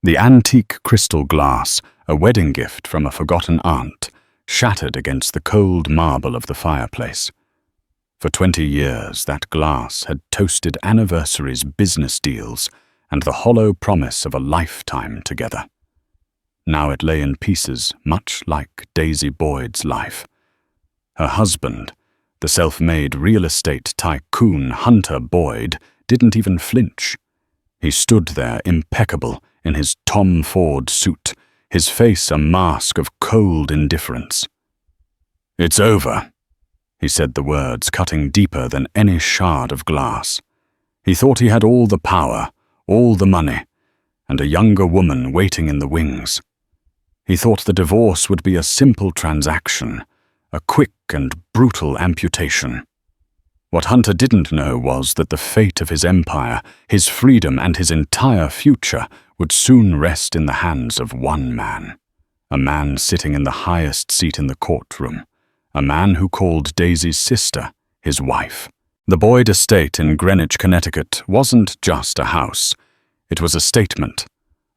The antique crystal glass, a wedding gift from a forgotten aunt, shattered against the cold marble of the fireplace. For 20 years, that glass had toasted anniversaries, business deals, and the hollow promise of a lifetime together. Now it lay in pieces, much like Daisy Boyd's life. Her husband, the self-made real estate tycoon Hunter Boyd, didn't even flinch. He stood there impeccable in his Tom Ford suit, his face a mask of cold indifference. "It's over," he said, the words cutting deeper than any shard of glass. He thought he had all the power, all the money, and a younger woman waiting in the wings. He thought the divorce would be a simple transaction, a quick and brutal amputation. What Hunter didn't know was that the fate of his empire, his freedom, and his entire future would soon rest in the hands of one man. A man sitting in the highest seat in the courtroom. A man who called Daisy's sister his wife. The Boyd estate in Greenwich, Connecticut wasn't just a house. It was a statement.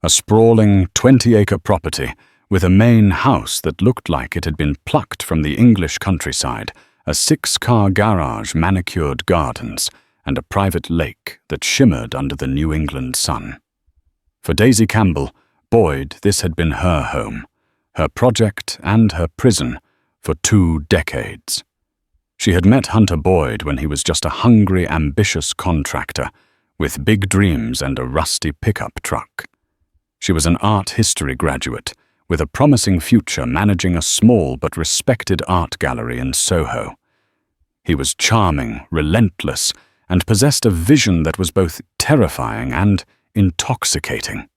A sprawling 20-acre property with a main house that looked like it had been plucked from the English countryside, a 6-car garage, manicured gardens, and a private lake that shimmered under the New England sun. For Daisy Campbell Boyd, this had been her home, her project and her prison for 2 decades. She had met Hunter Boyd when he was just a hungry, ambitious contractor with big dreams and a rusty pickup truck. She was an art history graduate with a promising future managing a small but respected art gallery in Soho. He was charming, relentless, and possessed a vision that was both terrifying and intoxicating.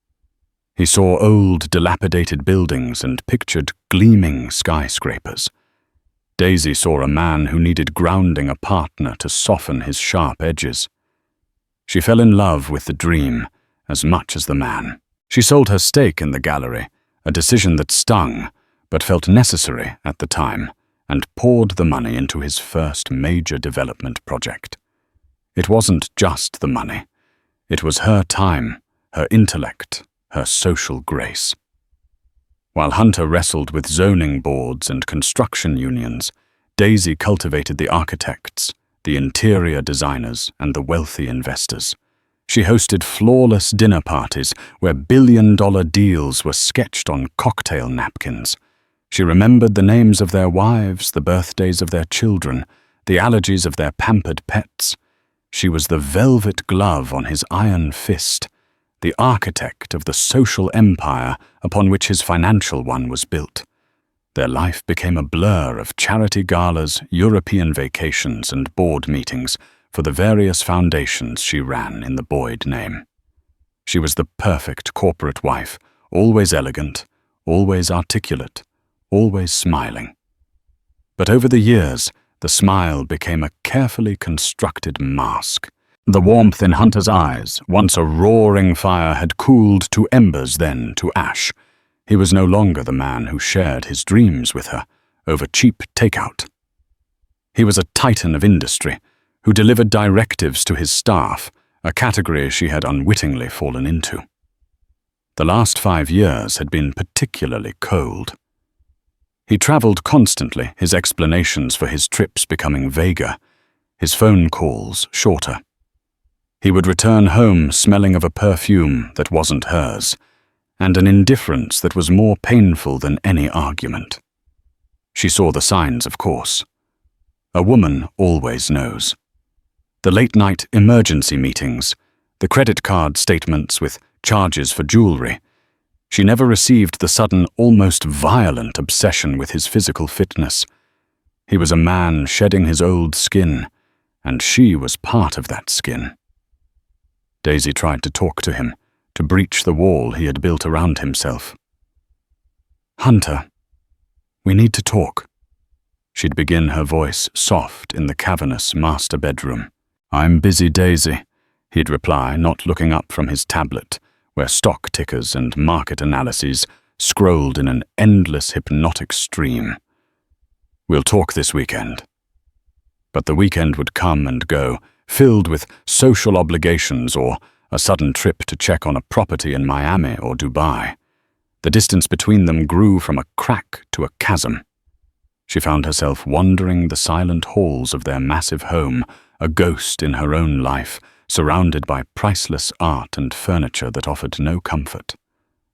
He saw old, dilapidated buildings and pictured gleaming skyscrapers. Daisy saw a man who needed grounding, a partner to soften his sharp edges. She fell in love with the dream as much as the man. She sold her stake in the gallery, a decision that stung, but felt necessary at the time, and poured the money into his first major development project. It wasn't just the money. It was her time, her intellect, her social grace. While Hunter wrestled with zoning boards and construction unions, Daisy cultivated the architects, the interior designers, and the wealthy investors. She hosted flawless dinner parties where billion-dollar deals were sketched on cocktail napkins. She remembered the names of their wives, the birthdays of their children, the allergies of their pampered pets. She was the velvet glove on his iron fist, the architect of the social empire upon which his financial one was built. Their life became a blur of charity galas, European vacations, and board meetings for the various foundations she ran in the Boyd name. She was the perfect corporate wife, always elegant, always articulate, always smiling. But over the years, the smile became a carefully constructed mask. The warmth in Hunter's eyes, once a roaring fire, had cooled to embers, then to ash. He was no longer the man who shared his dreams with her over cheap takeout. He was a titan of industry, who delivered directives to his staff, a category she had unwittingly fallen into. The last 5 years had been particularly cold. He traveled constantly, his explanations for his trips becoming vaguer, his phone calls shorter. He would return home smelling of a perfume that wasn't hers, and an indifference that was more painful than any argument. She saw the signs, of course. A woman always knows. The late-night emergency meetings, the credit card statements with charges for jewelry. She never received the sudden, almost violent obsession with his physical fitness. He was a man shedding his old skin, and she was part of that skin. Daisy tried to talk to him, to breach the wall he had built around himself. "Hunter, we need to talk." She'd begin, her voice soft in the cavernous master bedroom. "I'm busy, Daisy," he'd reply, not looking up from his tablet, where stock tickers and market analyses scrolled in an endless hypnotic stream. "We'll talk this weekend." But the weekend would come and go, filled with social obligations or a sudden trip to check on a property in Miami or Dubai. The distance between them grew from a crack to a chasm. She found herself wandering the silent halls of their massive home, a ghost in her own life, surrounded by priceless art and furniture that offered no comfort.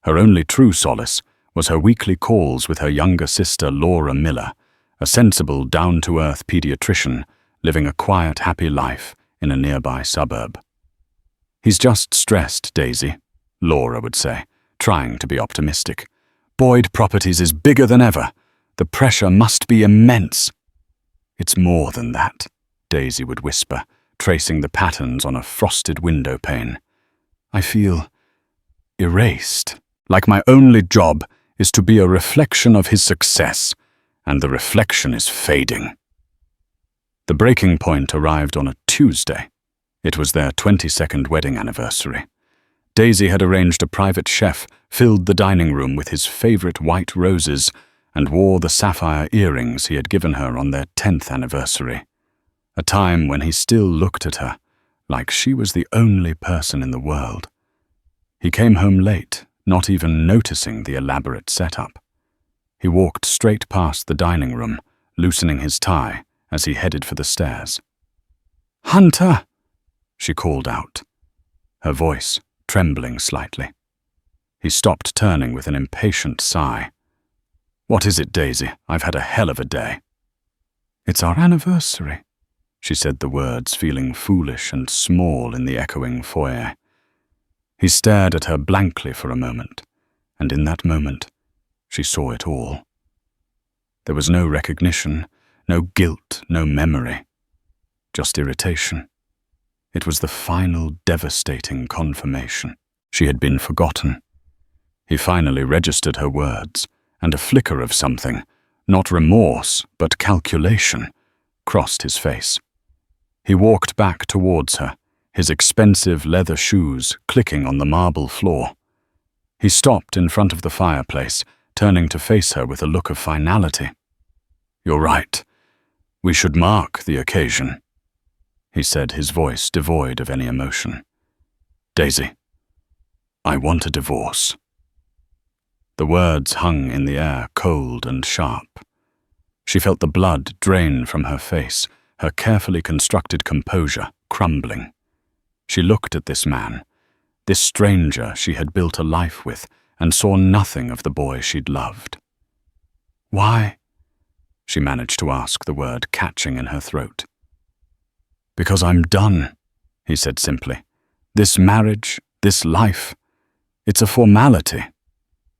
Her only true solace was her weekly calls with her younger sister Laura Miller, a sensible, down-to-earth pediatrician living a quiet, happy life in a nearby suburb. "He's just stressed, Daisy," Laura would say, trying to be optimistic. "Boyd Properties is bigger than ever. The pressure must be immense." "It's more than that," Daisy would whisper, tracing the patterns on a frosted window pane. "I feel erased, like my only job is to be a reflection of his success, and the reflection is fading." The breaking point arrived on a Tuesday. It was their 22nd wedding anniversary. Daisy had arranged a private chef, filled the dining room with his favorite white roses, and wore the sapphire earrings he had given her on their 10th anniversary. A time when he still looked at her, like she was the only person in the world. He came home late, not even noticing the elaborate setup. He walked straight past the dining room, loosening his tie as he headed for the stairs. "Hunter!" she called out, her voice trembling slightly. He stopped, turning with an impatient sigh. "What is it, Daisy? I've had a hell of a day." "It's our anniversary," she said the words, feeling foolish and small in the echoing foyer. He stared at her blankly for a moment, and in that moment, she saw it all. There was no recognition, no guilt, no memory, just irritation. It was the final devastating confirmation. She had been forgotten. He finally registered her words, and a flicker of something, not remorse, but calculation, crossed his face. He walked back towards her, his expensive leather shoes clicking on the marble floor. He stopped in front of the fireplace, turning to face her with a look of finality. "You're right. We should mark the occasion," he said, his voice devoid of any emotion. "Daisy, I want a divorce." The words hung in the air, cold and sharp. She felt the blood drain from her face, her carefully constructed composure crumbling. She looked at this man, this stranger she had built a life with, and saw nothing of the boy she'd loved. "Why?" she managed to ask, the word catching in her throat. "Because I'm done," he said simply. "This marriage, this life, it's a formality.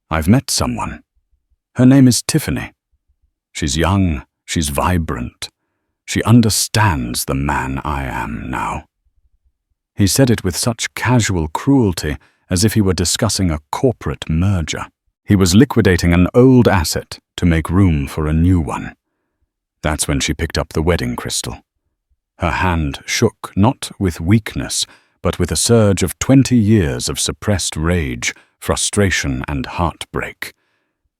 I've met someone. Her name is Tiffany. She's young, she's vibrant. She understands the man I am now." He said it with such casual cruelty, as if he were discussing a corporate merger. He was liquidating an old asset to make room for a new one. That's when she picked up the wedding crystal. Her hand shook, not with weakness, but with a surge of 20 years of suppressed rage, frustration, and heartbreak.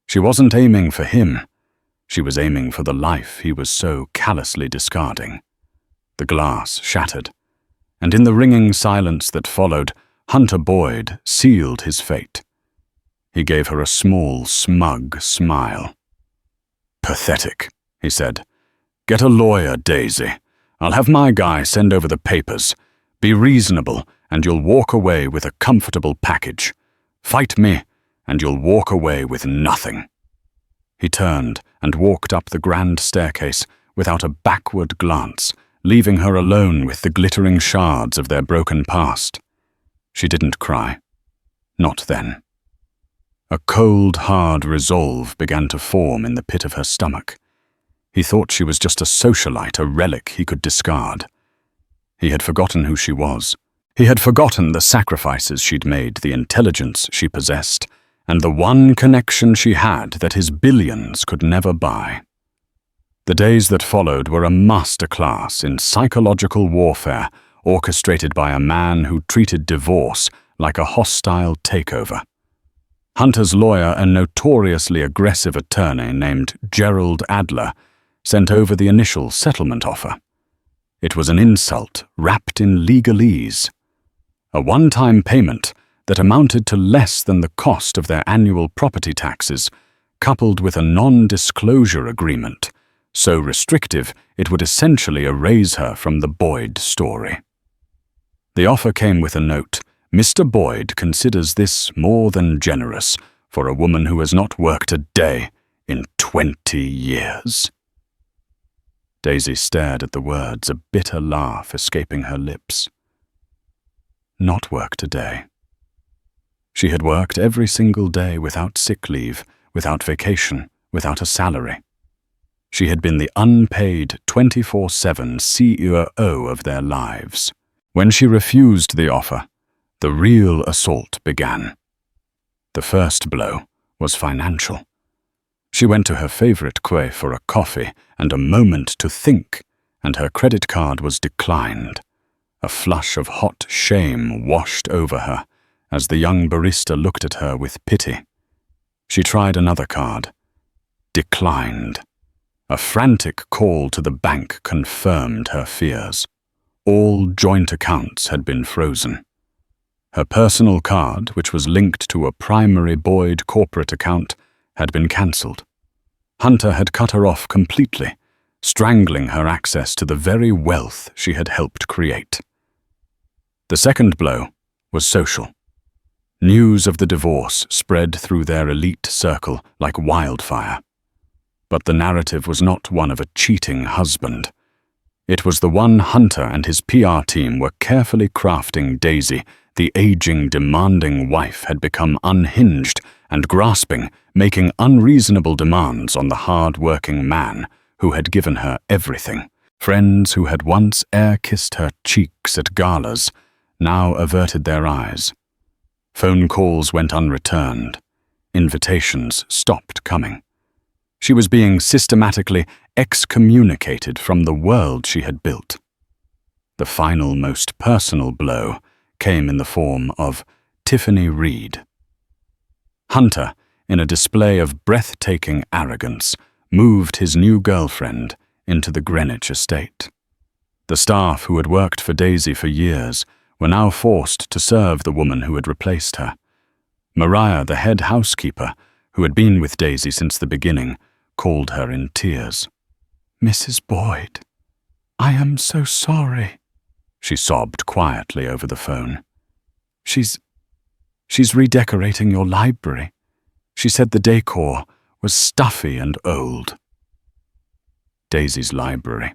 She wasn't aiming for him. She was aiming for the life he was so callously discarding. The glass shattered, and in the ringing silence that followed, Hunter Boyd sealed his fate. He gave her a small, smug smile. "Pathetic," he said. "Get a lawyer, Daisy. I'll have my guy send over the papers. Be reasonable, and you'll walk away with a comfortable package. Fight me, and you'll walk away with nothing." He turned and walked up the grand staircase without a backward glance, leaving her alone with the glittering shards of their broken past. She didn't cry. Not then. A cold, hard resolve began to form in the pit of her stomach. He thought she was just a socialite, a relic he could discard. He had forgotten who she was. He had forgotten the sacrifices she'd made, the intelligence she possessed, and the one connection she had that his billions could never buy. The days that followed were a masterclass in psychological warfare, orchestrated by a man who treated divorce like a hostile takeover. Hunter's lawyer, a notoriously aggressive attorney named Gerald Adler, sent over the initial settlement offer. It was an insult wrapped in legalese. a one-time payment that amounted to less than the cost of their annual property taxes, coupled with a non-disclosure agreement, so restrictive it would essentially erase her from the Boyd story. The offer came with a note: "Mr. Boyd considers this more than generous for a woman who has not worked a day in 20 years." Daisy stared at the words, a bitter laugh escaping her lips. Not worked a day. She had worked every single day without sick leave, without vacation, without a salary. She had been the unpaid 24/7 CEO of their lives. When she refused the offer, the real assault began. The first blow was financial. She went to her favorite quay for a coffee and a moment to think, and her credit card was declined. A flush of hot shame washed over her as the young barista looked at her with pity. She tried another card. Declined. A frantic call to the bank confirmed her fears. All joint accounts had been frozen. Her personal card, which was linked to a primary Boyd corporate account, had been cancelled. Hunter had cut her off completely, strangling her access to the very wealth she had helped create. The second blow was social. News of the divorce spread through their elite circle like wildfire. But the narrative was not one of a cheating husband. It was the one Hunter and his PR team were carefully crafting. Daisy, the aging, demanding wife, had become unhinged and grasping, making unreasonable demands on the hard-working man who had given her everything. Friends who had once air-kissed her cheeks at galas now averted their eyes. Phone calls went unreturned. Invitations stopped coming. She was being systematically excommunicated from the world she had built. The final, most personal blow came in the form of Tiffany Reed. Hunter, in a display of breathtaking arrogance, moved his new girlfriend into the Greenwich estate. The staff who had worked for Daisy for years were now forced to serve the woman who had replaced her. Mariah, the head housekeeper, who had been with Daisy since the beginning, called her in tears. "Mrs. Boyd, I am so sorry," she sobbed quietly over the phone. She's redecorating your library. She said the decor was stuffy and old." Daisy's library.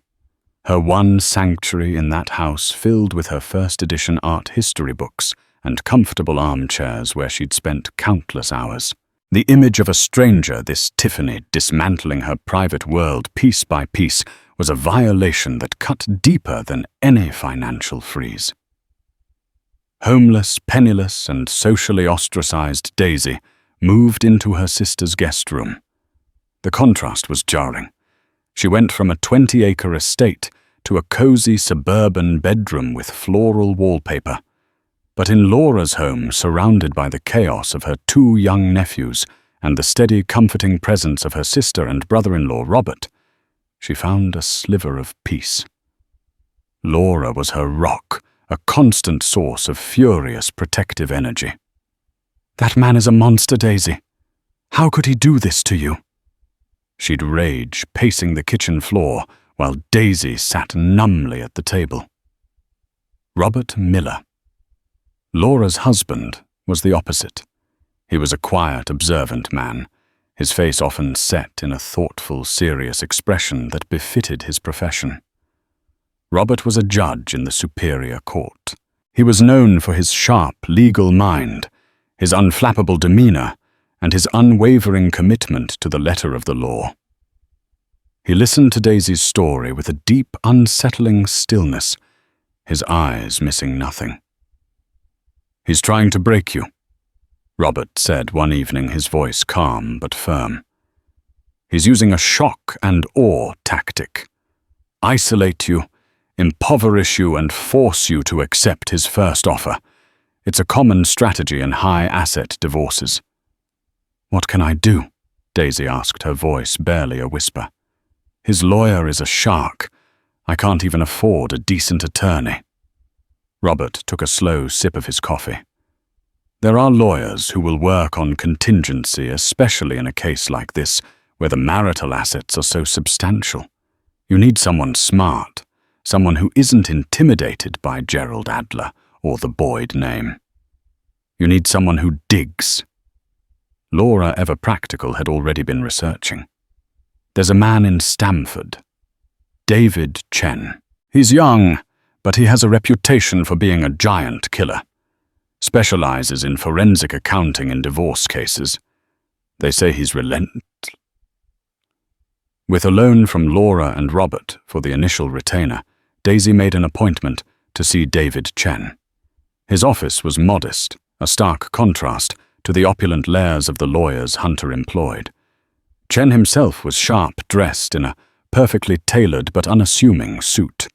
Her one sanctuary in that house, filled with her first edition art history books and comfortable armchairs where she'd spent countless hours. The image of a stranger, this Tiffany, dismantling her private world piece by piece, was a violation that cut deeper than any financial freeze. Homeless, penniless, and socially ostracized Daisy moved into her sister's guest room. The contrast was jarring. She went from a 20-acre estate to a cozy suburban bedroom with floral wallpaper. But in Laura's home, surrounded by the chaos of her two young nephews and the steady, comforting presence of her sister and brother-in-law Robert, she found a sliver of peace. Laura was her rock, a constant source of furious, protective energy. "That man is a monster, Daisy. How could he do this to you?" She'd rage, pacing the kitchen floor, while Daisy sat numbly at the table. Robert Miller. Laura's husband was the opposite. He was a quiet, observant man, his face often set in a thoughtful, serious expression that befitted his profession. Robert was a judge in the Superior Court. He was known for his sharp, legal mind, his unflappable demeanor, and his unwavering commitment to the letter of the law. He listened to Daisy's story with a deep, unsettling stillness, his eyes missing nothing. "He's trying to break you," Robert said one evening, his voice calm but firm. "He's using a shock and awe tactic. Isolate you, impoverish you, and force you to accept his first offer. It's a common strategy in high-asset divorces." "What can I do?" Daisy asked, her voice barely a whisper. "His lawyer is a shark. I can't even afford a decent attorney." Robert took a slow sip of his coffee. There are lawyers who will work on contingency, especially in a case like this, where the marital assets are so substantial. You need someone smart, someone who isn't intimidated by Gerald Adler or the Boyd name. You need someone who digs. Laura, ever practical, had already been researching. There's a man in Stamford, David Chen. He's young, but he has a reputation for being a giant killer. Specializes in forensic accounting in divorce cases. They say he's relentless. With a loan from Laura and Robert for the initial retainer, Daisy made an appointment to see David Chen. His office was modest, a stark contrast to the opulent lairs of the lawyers Hunter employed. Chen himself was sharp-dressed in a perfectly tailored but unassuming suit.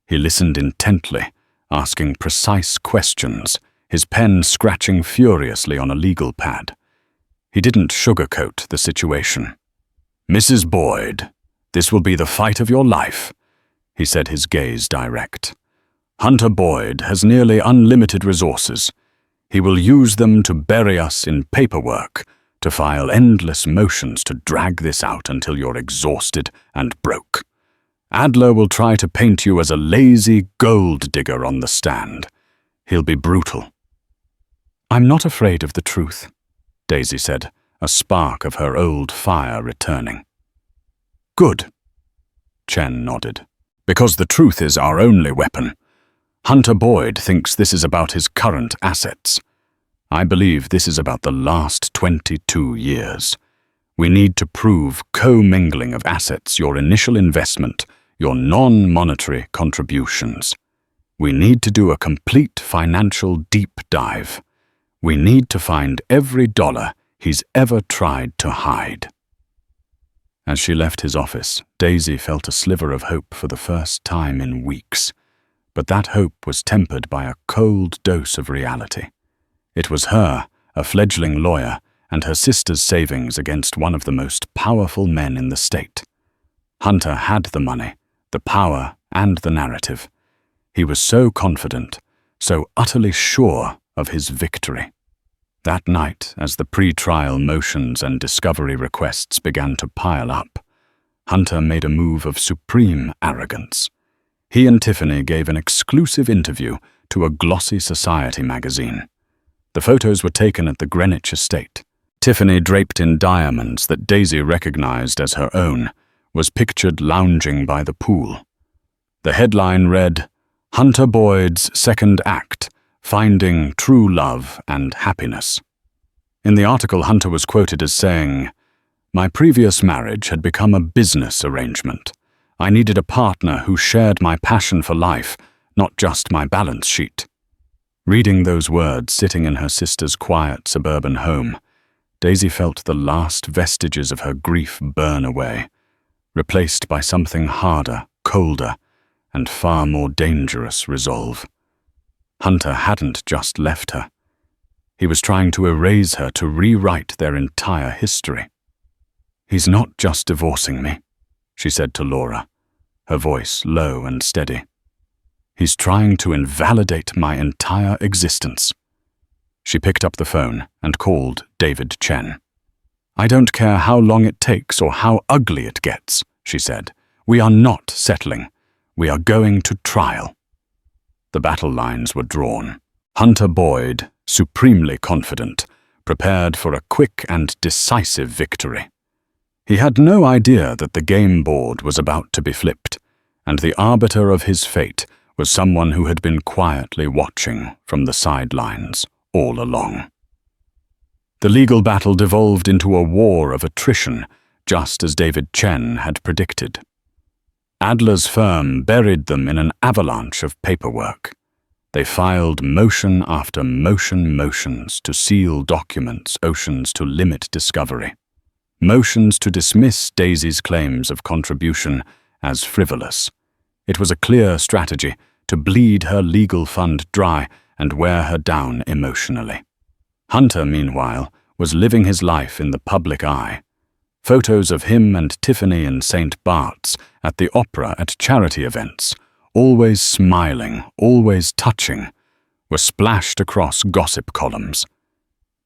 He listened intently, asking precise questions, his pen scratching furiously on a legal pad. He didn't sugarcoat the situation. "Mrs. Boyd, this will be the fight of your life," he said, his gaze direct. "Hunter Boyd has nearly unlimited resources. He will use them to bury us in paperwork, to file endless motions to drag this out until you're exhausted and broke. Adler will try to paint you as a lazy gold digger on the stand. He'll be brutal." "I'm not afraid of the truth," Daisy said, a spark of her old fire returning. "Good," Chen nodded, "because the truth is our only weapon. Hunter Boyd thinks this is about his current assets. I believe this is about the last 22 years. We need to prove co-mingling of assets, your initial investment, your non-monetary contributions. We need to do a complete financial deep dive. We need to find every dollar he's ever tried to hide." As she left his office, Daisy felt a sliver of hope for the first time in weeks. But that hope was tempered by a cold dose of reality. It was her, a fledgling lawyer, and her sister's savings against one of the most powerful men in the state. Hunter had the money, the power, and the narrative. He was so confident, so utterly sure of his victory. That night, as the pre-trial motions and discovery requests began to pile up, Hunter made a move of supreme arrogance. He and Tiffany gave an exclusive interview to a glossy society magazine. The photos were taken at the Greenwich estate. Tiffany, draped in diamonds that Daisy recognized as her own, was pictured lounging by the pool. The headline read, "Hunter Boyd's Second Act, Finding True Love and Happiness." In the article, Hunter was quoted as saying, "My previous marriage had become a business arrangement. I needed a partner who shared my passion for life, not just my balance sheet." Reading those words sitting in her sister's quiet suburban home, Daisy felt the last vestiges of her grief burn away, replaced by something harder, colder, and far more dangerous resolve. Hunter hadn't just left her. He was trying to erase her, to rewrite their entire history. "He's not just divorcing me," she said to Laura, her voice low and steady. "He's trying to invalidate my entire existence." She picked up the phone and called David Chen. "I don't care how long it takes or how ugly it gets," she said. "We are not settling. We are going to trial." The battle lines were drawn. Hunter Boyd, supremely confident, prepared for a quick and decisive victory. He had no idea that the game board was about to be flipped, and the arbiter of his fate was someone who had been quietly watching from the sidelines all along. The legal battle devolved into a war of attrition, just as David Chen had predicted. Adler's firm buried them in an avalanche of paperwork. They filed motion after motions to seal documents, oceans to limit discovery. Motions to dismiss Daisy's claims of contribution as frivolous. It was a clear strategy to bleed her legal fund dry and wear her down emotionally. Hunter, meanwhile, was living his life in the public eye. Photos of him and Tiffany in St. Bart's, at the opera, at charity events, always smiling, always touching, were splashed across gossip columns.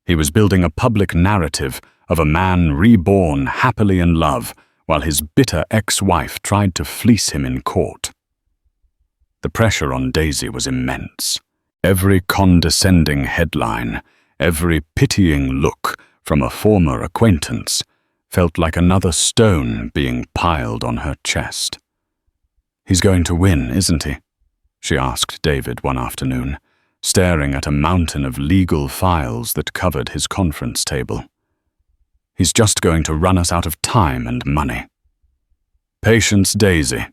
He was building a public narrative of a man reborn happily in love while his bitter ex-wife tried to fleece him in court. The pressure on Daisy was immense. Every condescending headline, every pitying look from a former acquaintance felt like another stone being piled on her chest. "He's going to win, isn't he?" she asked David one afternoon, staring at a mountain of legal files that covered his conference table. "He's just going to run us out of time and money." "Patience, Daisy,"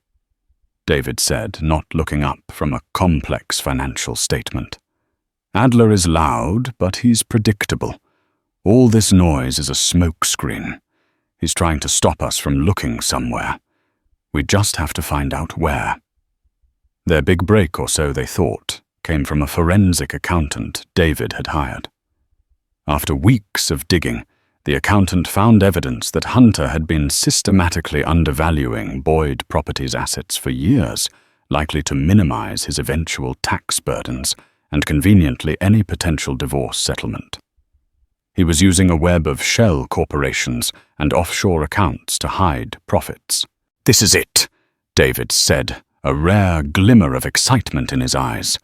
David said, not looking up from a complex financial statement. "Adler is loud, but he's predictable. All this noise is a smokescreen. He's trying to stop us from looking somewhere. We just have to find out where." Their big break, or so they thought, came from a forensic accountant David had hired. After weeks of digging, the accountant found evidence that Hunter had been systematically undervaluing Boyd Properties' assets for years, likely to minimize his eventual tax burdens and conveniently any potential divorce settlement. He was using a web of shell corporations and offshore accounts to hide profits. "This is it," David said, a rare glimmer of excitement in his eyes.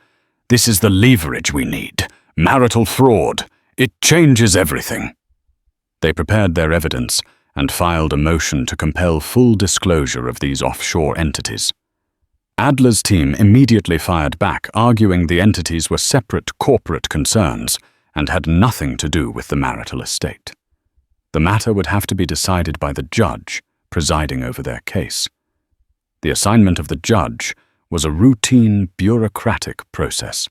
"This is the leverage we need. Marital fraud. It changes everything." They prepared their evidence and filed a motion to compel full disclosure of these offshore entities. Adler's team immediately fired back, arguing the entities were separate corporate concerns and had nothing to do with the marital estate. The matter would have to be decided by the judge presiding over their case. The assignment of the judge was a routine bureaucratic process.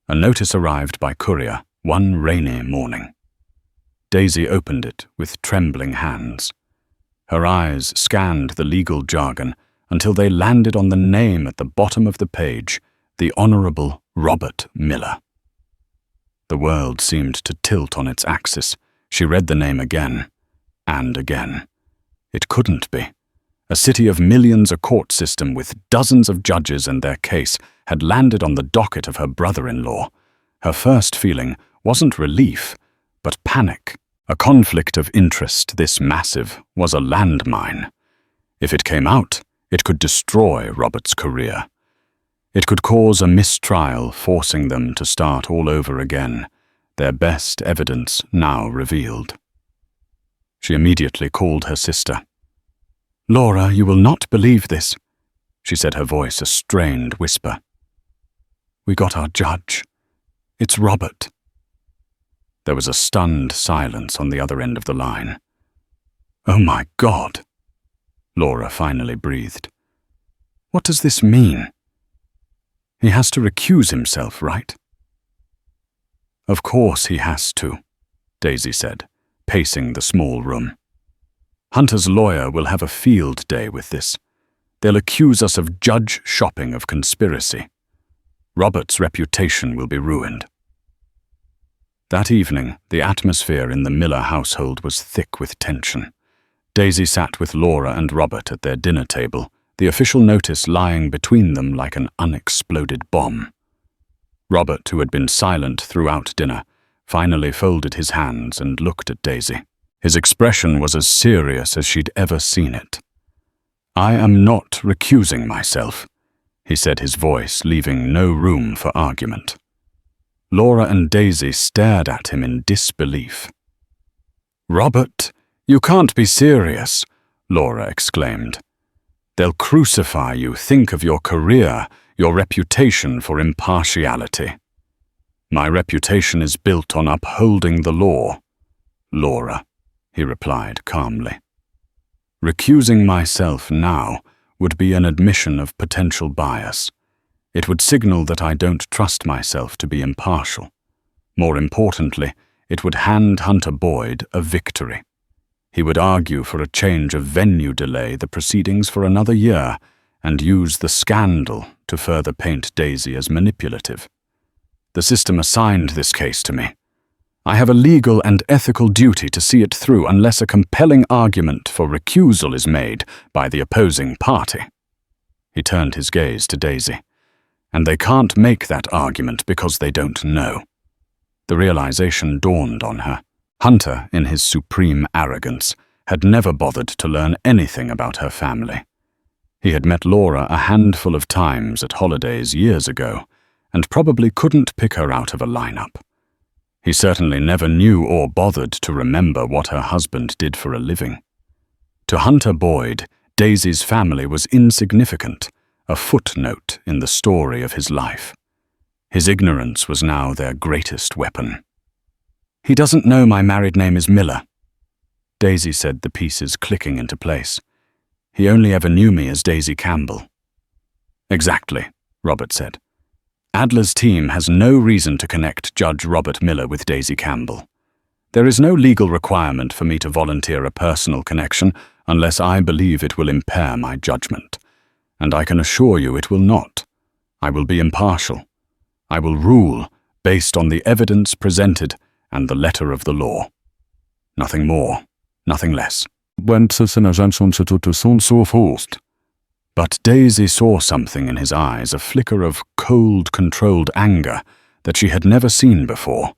A notice arrived by courier one rainy morning. Daisy opened it with trembling hands. Her eyes scanned the legal jargon until they landed on the name at the bottom of the page, the Honorable Robert Miller. The world seemed to tilt on its axis. She read the name again and again. It couldn't be. A city of millions, a court system with dozens of judges and their case had landed on the docket of her brother-in-law. Her first feeling wasn't relief, but panic. A conflict of interest this massive was a landmine. If it came out, it could destroy Robert's career. It could cause a mistrial, forcing them to start all over again, their best evidence now revealed. She immediately called her sister. "Laura, you will not believe this," she said, her voice a strained whisper. "We got our judge. It's Robert." There was a stunned silence on the other end of the line. "Oh my God," Laura finally breathed. "What does this mean? He has to recuse himself, right?" "Of course he has to," Daisy said, pacing the small room. "Hunter's lawyer will have a field day with this. They'll accuse us of judge shopping of conspiracy. Robert's reputation will be ruined." That evening, the atmosphere in the Miller household was thick with tension. Daisy sat with Laura and Robert at their dinner table, the official notice lying between them like an unexploded bomb. Robert, who had been silent throughout dinner, finally folded his hands and looked at Daisy. His expression was as serious as she'd ever seen it. "I am not recusing myself," he said, his voice leaving no room for argument. Laura and Daisy stared at him in disbelief. "Robert, you can't be serious," Laura exclaimed. "They'll crucify you. Think of your career, your reputation for impartiality." "My reputation is built on upholding the law, Laura," he replied calmly. "Recusing myself now would be an admission of potential bias. It would signal that I don't trust myself to be impartial. More importantly, it would hand Hunter Boyd a victory. He would argue for a change of venue, delay the proceedings for another year, and use the scandal to further paint Daisy as manipulative. The system assigned this case to me. I have a legal and ethical duty to see it through unless a compelling argument for recusal is made by the opposing party." He turned his gaze to Daisy. "And they can't make that argument because they don't know." The realization dawned on her. Hunter, in his supreme arrogance, had never bothered to learn anything about her family. He had met Laura a handful of times at holidays years ago, and probably couldn't pick her out of a lineup. He certainly never knew or bothered to remember what her husband did for a living. To Hunter Boyd, Daisy's family was insignificant, a footnote in the story of his life. His ignorance was now their greatest weapon. "He doesn't know my married name is Miller," Daisy said, the pieces clicking into place. "He only ever knew me as Daisy Campbell." "Exactly," Robert said. "Adler's team has no reason to connect Judge Robert Miller with Daisy Campbell. There is no legal requirement for me to volunteer a personal connection unless I believe it will impair my judgment. And I can assure you it will not. I will be impartial. I will rule based on the evidence presented and the letter of the law. Nothing more, nothing less." But Daisy saw something in his eyes, a flicker of cold, controlled anger that she had never seen before.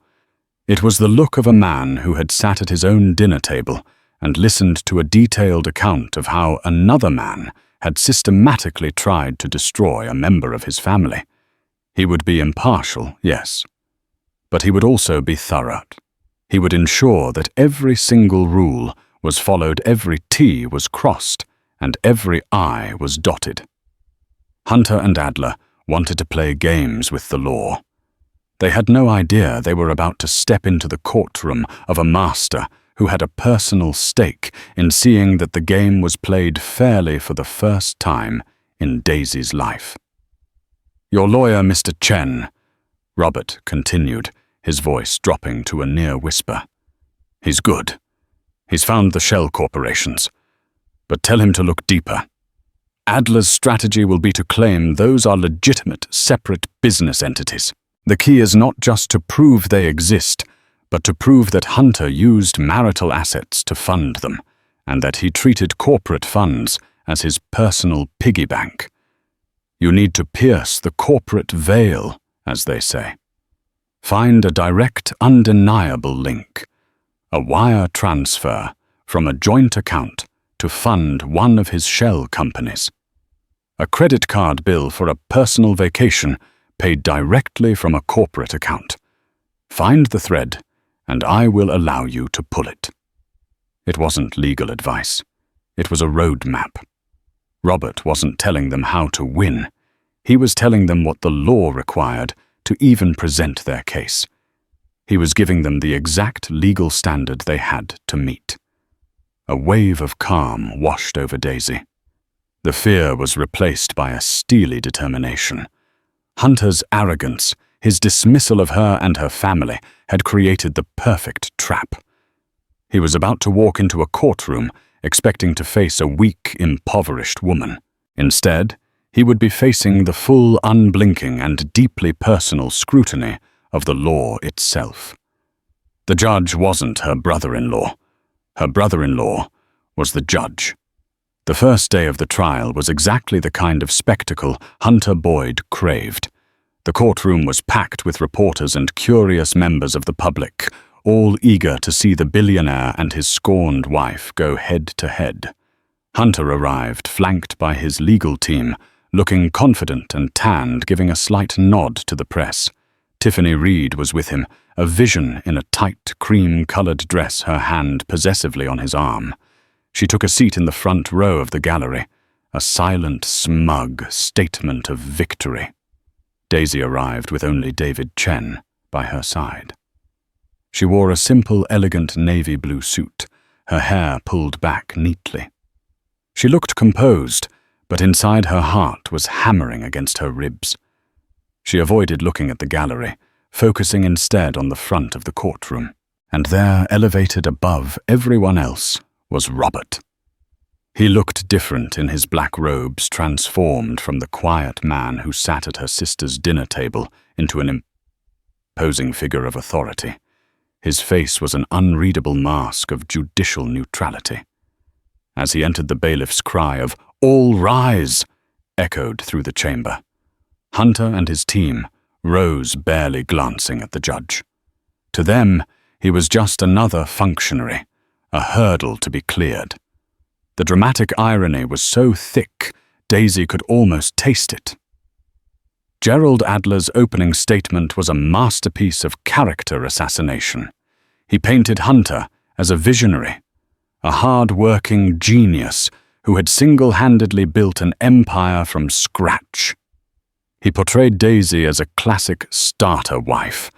It was the look of a man who had sat at his own dinner table and listened to a detailed account of how another man had systematically tried to destroy a member of his family. He would be impartial, yes, but he would also be thorough. He would ensure that every single rule was followed, every T was crossed, and every I was dotted. Hunter and Adler wanted to play games with the law. They had no idea they were about to step into the courtroom of a master who had a personal stake in seeing that the game was played fairly for the first time in Daisy's life. "Your lawyer, Mr. Chen," Robert continued, his voice dropping to a near whisper. "He's good. He's found the shell corporations. But tell him to look deeper. Adler's strategy will be to claim those are legitimate, separate business entities. The key is not just to prove they exist, but to prove that Hunter used marital assets to fund them, and that he treated corporate funds as his personal piggy bank. You need to pierce the corporate veil, as they say. Find a direct, undeniable link, a wire transfer from a joint account to fund one of his shell companies. A credit card bill for a personal vacation paid directly from a corporate account. Find the thread, and I will allow you to pull it." It wasn't legal advice. It was a roadmap. Robert wasn't telling them how to win. He was telling them what the law required to even present their case. He was giving them the exact legal standard they had to meet. A wave of calm washed over Daisy. The fear was replaced by a steely determination. Hunter's arrogance, his dismissal of her and her family, had created the perfect trap. He was about to walk into a courtroom, expecting to face a weak, impoverished woman. Instead, he would be facing the full, unblinking, and deeply personal scrutiny of the law itself. The judge wasn't her brother-in-law. Her brother-in-law was the judge. The first day of the trial was exactly the kind of spectacle Hunter Boyd craved. The courtroom was packed with reporters and curious members of the public, all eager to see the billionaire and his scorned wife go head-to-head. Hunter arrived, flanked by his legal team, looking confident and tanned, giving a slight nod to the press. Tiffany Reed was with him, a vision in a tight, cream-colored dress, her hand possessively on his arm. She took a seat in the front row of the gallery, a silent, smug statement of victory. Daisy arrived with only David Chen by her side. She wore a simple, elegant navy blue suit, her hair pulled back neatly. She looked composed, but inside her heart was hammering against her ribs. She avoided looking at the gallery, focusing instead on the front of the courtroom. And there, elevated above everyone else, was Robert. He looked different in his black robes, transformed from the quiet man who sat at her sister's dinner table into an imposing figure of authority. His face was an unreadable mask of judicial neutrality. As he entered, the bailiff's cry of "All rise!" echoed through the chamber. Hunter and his team rose, barely glancing at the judge. To them, he was just another functionary, a hurdle to be cleared. The dramatic irony was so thick, Daisy could almost taste it. Gerald Adler's opening statement was a masterpiece of character assassination. He painted Hunter as a visionary, a hard-working genius who had single-handedly built an empire from scratch. He portrayed Daisy as a classic starter wife,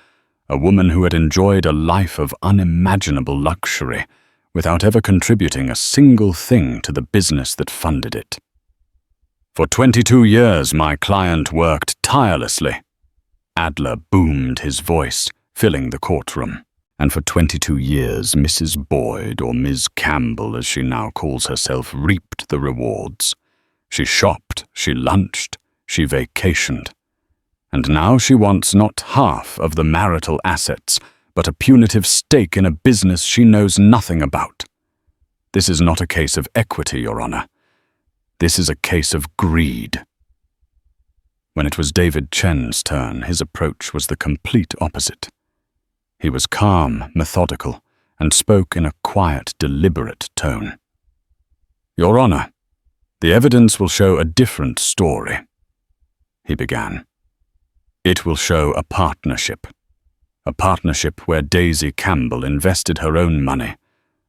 a woman who had enjoyed a life of unimaginable luxury without ever contributing a single thing to the business that funded it. For 22 years, my client worked tirelessly. Adler boomed his voice, filling the courtroom. And for 22 years, Mrs. Boyd, or Ms. Campbell as she now calls herself, reaped the rewards. She shopped, she lunched, she vacationed. And now she wants not half of the marital assets, but a punitive stake in a business she knows nothing about. This is not a case of equity, Your Honor. This is a case of greed. When it was David Chen's turn, his approach was the complete opposite. He was calm, methodical, and spoke in a quiet, deliberate tone. Your Honor, the evidence will show a different story, he began. It will show a partnership where Daisy Campbell invested her own money,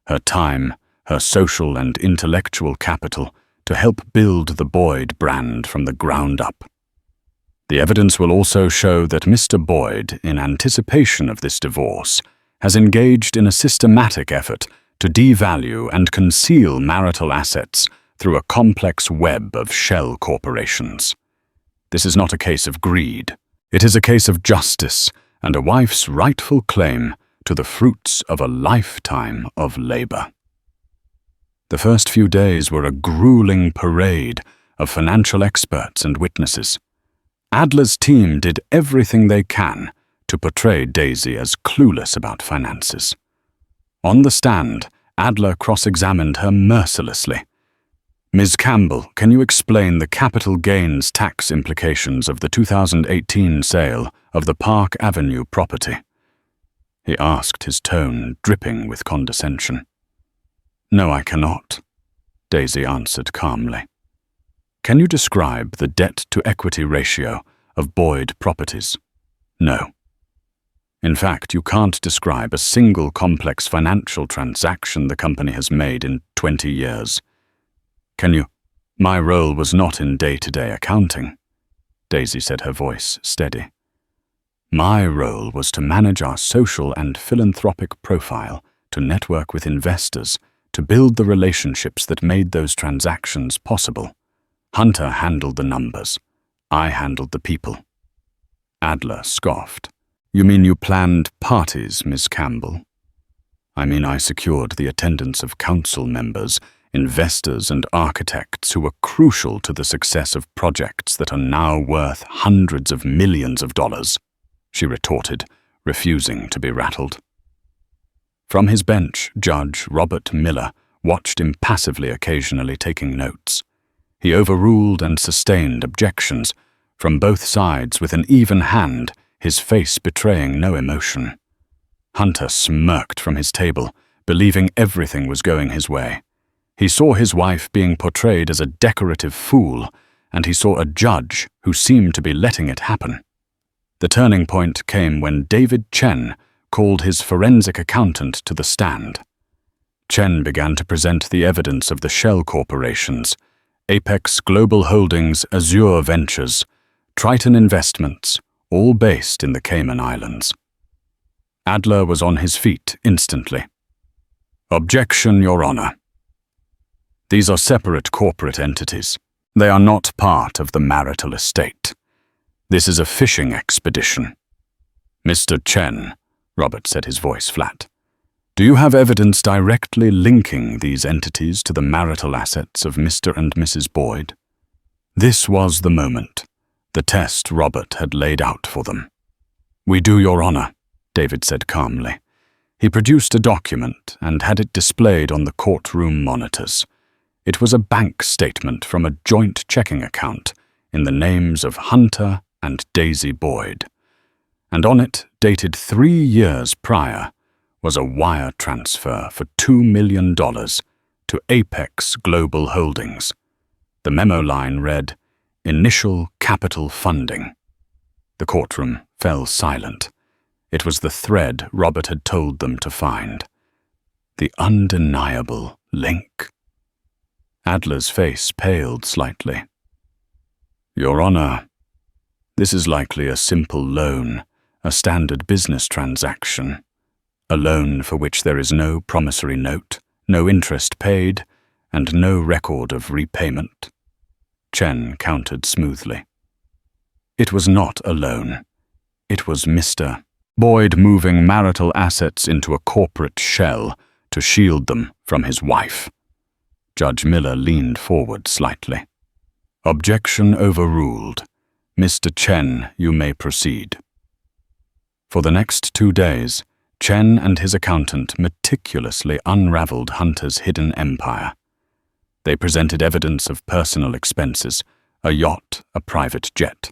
her time, her social and intellectual capital to help build the Boyd brand from the ground up. The evidence will also show that Mr. Boyd, in anticipation of this divorce, has engaged in a systematic effort to devalue and conceal marital assets through a complex web of shell corporations. This is not a case of greed. It is a case of justice and a wife's rightful claim to the fruits of a lifetime of labor. The first few days were a grueling parade of financial experts and witnesses. Adler's team did everything they can to portray Daisy as clueless about finances. On the stand, Adler cross-examined her mercilessly. Ms. Campbell, can you explain the capital gains tax implications of the 2018 sale of the Park Avenue property? He asked, his tone dripping with condescension. No, I cannot, Daisy answered calmly. Can you describe the debt-to-equity ratio of Boyd properties? No. In fact, you can't describe a single complex financial transaction the company has made in 20 years. Can you? My role was not in day-to-day accounting, Daisy said, her voice steady. My role was to manage our social and philanthropic profile, to network with investors, to build the relationships that made those transactions possible. Hunter handled the numbers. I handled the people. Adler scoffed. You mean you planned parties, Miss Campbell? I mean I secured the attendance of council members, investors and architects who were crucial to the success of projects that are now worth hundreds of millions of dollars, she retorted, refusing to be rattled. From his bench, Judge Robert Miller watched impassively, occasionally taking notes. He overruled and sustained objections from both sides with an even hand, his face betraying no emotion. Hunter smirked from his table, believing everything was going his way. He saw his wife being portrayed as a decorative fool, and he saw a judge who seemed to be letting it happen. The turning point came when David Chen called his forensic accountant to the stand. Chen began to present the evidence of the shell corporations, Apex Global Holdings, Azure Ventures, Triton Investments, all based in the Cayman Islands. Adler was on his feet instantly. Objection, Your Honor. These are separate corporate entities. They are not part of the marital estate. This is a fishing expedition. Mr. Chen, Robert said, his voice flat. Do you have evidence directly linking these entities to the marital assets of Mr. and Mrs. Boyd? This was the moment, the test Robert had laid out for them. We do, Your Honor, David said calmly. He produced a document and had it displayed on the courtroom monitors. It was a bank statement from a joint checking account in the names of Hunter and Daisy Boyd, and on it, dated 3 years prior, was a wire transfer for $2 million to Apex Global Holdings. The memo line read, "Initial capital funding." The courtroom fell silent. It was the thread Robert had told them to find. The undeniable link. Adler's face paled slightly. "Your Honor, this is likely a simple loan, a standard business transaction. A loan for which there is no promissory note, no interest paid, and no record of repayment." Chen countered smoothly. It was not a loan. It was Mr. Boyd moving marital assets into a corporate shell to shield them from his wife. Judge Miller leaned forward slightly. "Objection overruled. Mr. Chen, you may proceed." For the next 2 days, Chen and his accountant meticulously unraveled Hunter's hidden empire. They presented evidence of personal expenses, a yacht, a private jet.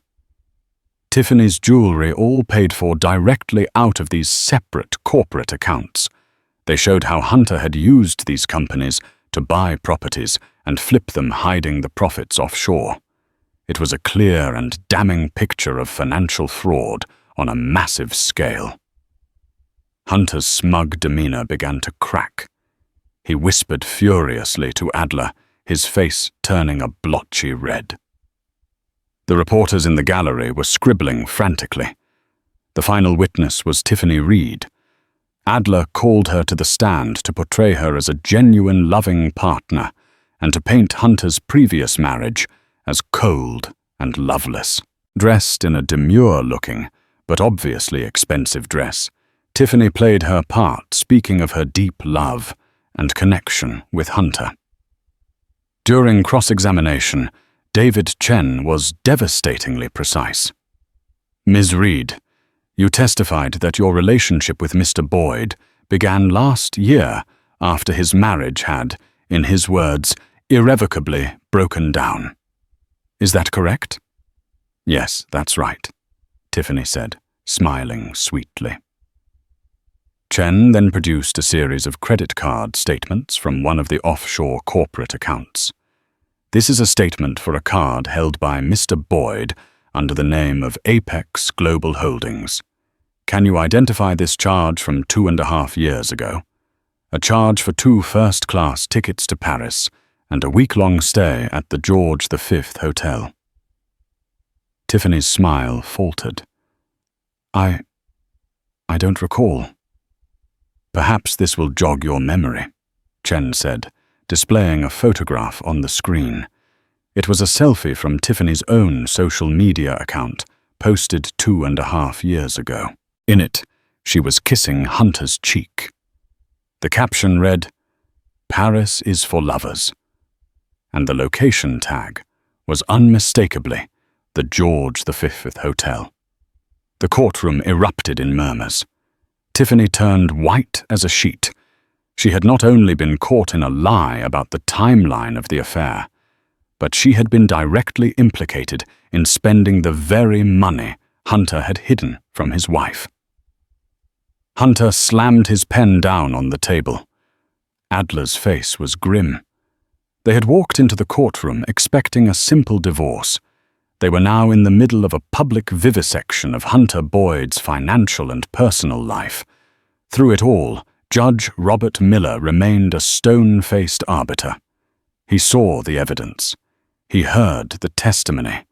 Tiffany's jewelry, all paid for directly out of these separate corporate accounts. They showed how Hunter had used these companies to buy properties and flip them, hiding the profits offshore. It was a clear and damning picture of financial fraud on a massive scale. Hunter's smug demeanor began to crack. He whispered furiously to Adler, his face turning a blotchy red. The reporters in the gallery were scribbling frantically. The final witness was Tiffany Reed. Adler called her to the stand to portray her as a genuine loving partner and to paint Hunter's previous marriage as cold and loveless. Dressed in a demure-looking, but obviously expensive dress, Tiffany played her part, speaking of her deep love and connection with Hunter. During cross-examination, David Chen was devastatingly precise. "Ms. Reed, you testified that your relationship with Mr. Boyd began last year after his marriage had, in his words, irrevocably broken down. Is that correct?" "Yes, that's right," Tiffany said, smiling sweetly. Chen then produced a series of credit card statements from one of the offshore corporate accounts. This is a statement for a card held by Mr. Boyd under the name of Apex Global Holdings. Can you identify this charge from 2.5 years ago? A charge for 2 first-class tickets to Paris and a week-long stay at the George V Hotel. Tiffany's smile faltered. I don't recall." "Perhaps this will jog your memory," Chen said, displaying a photograph on the screen. It was a selfie from Tiffany's own social media account, posted 2.5 years ago. In it, she was kissing Hunter's cheek. The caption read, "Paris is for lovers," and the location tag was unmistakably the George V Hotel. The courtroom erupted in murmurs. Tiffany turned white as a sheet. She had not only been caught in a lie about the timeline of the affair, but she had been directly implicated in spending the very money Hunter had hidden from his wife. Hunter slammed his pen down on the table. Adler's face was grim. They had walked into the courtroom expecting a simple divorce. They were now in the middle of a public vivisection of Hunter Boyd's financial and personal life. Through it all, Judge Robert Miller remained a stone-faced arbiter. He saw the evidence. He heard the testimony.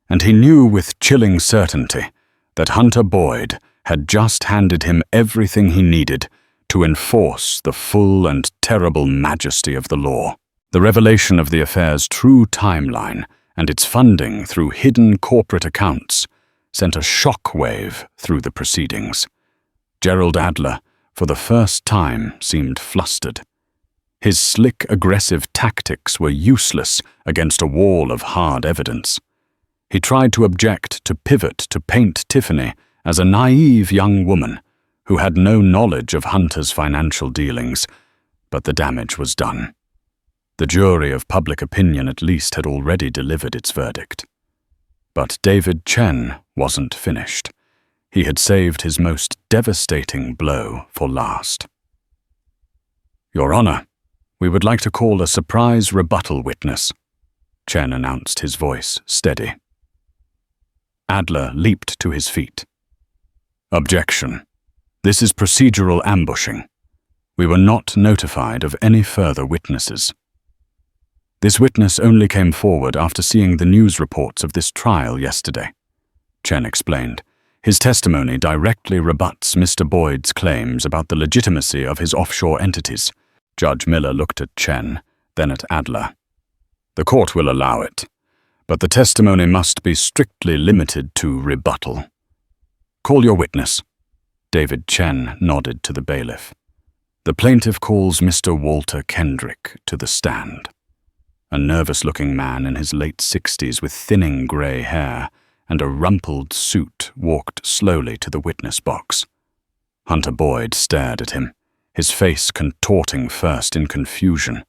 And he knew with chilling certainty that Hunter Boyd had just handed him everything he needed to enforce the full and terrible majesty of the law. The revelation of the affair's true timeline and its funding through hidden corporate accounts sent a shock-wave through the proceedings. Gerald Adler, for the first time, seemed flustered. His slick, aggressive tactics were useless against a wall of hard evidence. He tried to object, to pivot, to paint Tiffany as a naive young woman who had no knowledge of Hunter's financial dealings, but the damage was done. The jury of public opinion at least had already delivered its verdict. But David Chen wasn't finished. He had saved his most devastating blow for last. "Your Honor, we would like to call a surprise rebuttal witness," Chen announced, his voice steady. Adler leaped to his feet. "Objection. This is procedural ambushing. We were not notified of any further witnesses. This witness only came forward after seeing the news reports of this trial yesterday," Chen explained. "His testimony directly rebuts Mr. Boyd's claims about the legitimacy of his offshore entities." Judge Miller looked at Chen, then at Adler. "The court will allow it, but the testimony must be strictly limited to rebuttal. Call your witness." David Chen nodded to the bailiff. "The plaintiff calls Mr. Walter Kendrick to the stand." A nervous-looking man in his late 60s with thinning grey hair and a rumpled suit walked slowly to the witness box. Hunter Boyd stared at him, his face contorting first in confusion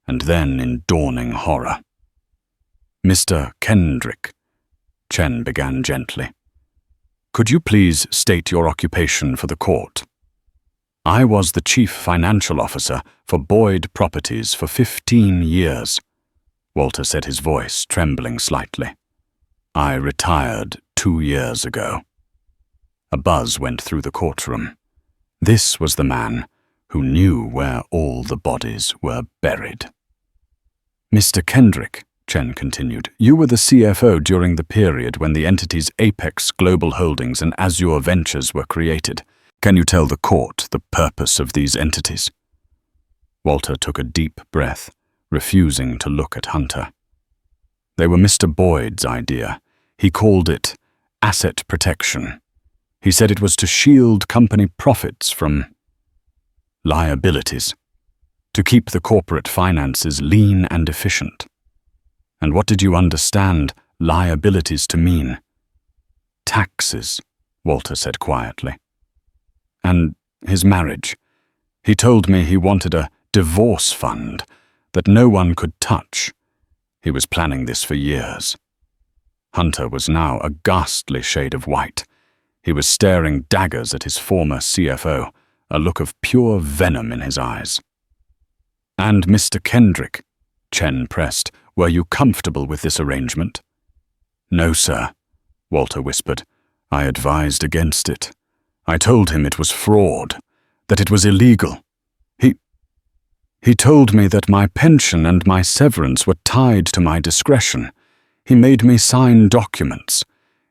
and then in dawning horror. "Mr. Kendrick," Chen began gently, "could you please state your occupation for the court?" "I was the chief financial officer for Boyd Properties for 15 years, Walter said, his voice trembling slightly. "I retired 2 years ago." A buzz went through the courtroom. This was the man who knew where all the bodies were buried. "Mr. Kendrick," Chen continued, "you were the CFO during the period when the entities Apex Global Holdings and Azure Ventures were created. Can you tell the court the purpose of these entities?" Walter took a deep breath, refusing to look at Hunter. "They were Mr. Boyd's idea. He called it asset protection. He said it was to shield company profits from liabilities, to keep the corporate finances lean and efficient." "And what did you understand liabilities to mean?" "Taxes," Walter said quietly. "And his marriage. He told me he wanted a divorce fund that no one could touch. He was planning this for years." Hunter was now a ghastly shade of white. He was staring daggers at his former CFO, a look of pure venom in his eyes. "And Mr. Kendrick," Chen pressed, "were you comfortable with this arrangement?" "No, sir," Walter whispered. "I advised against it. I told him it was fraud, that it was illegal. He told me that my pension and my severance were tied to my discretion. He made me sign documents.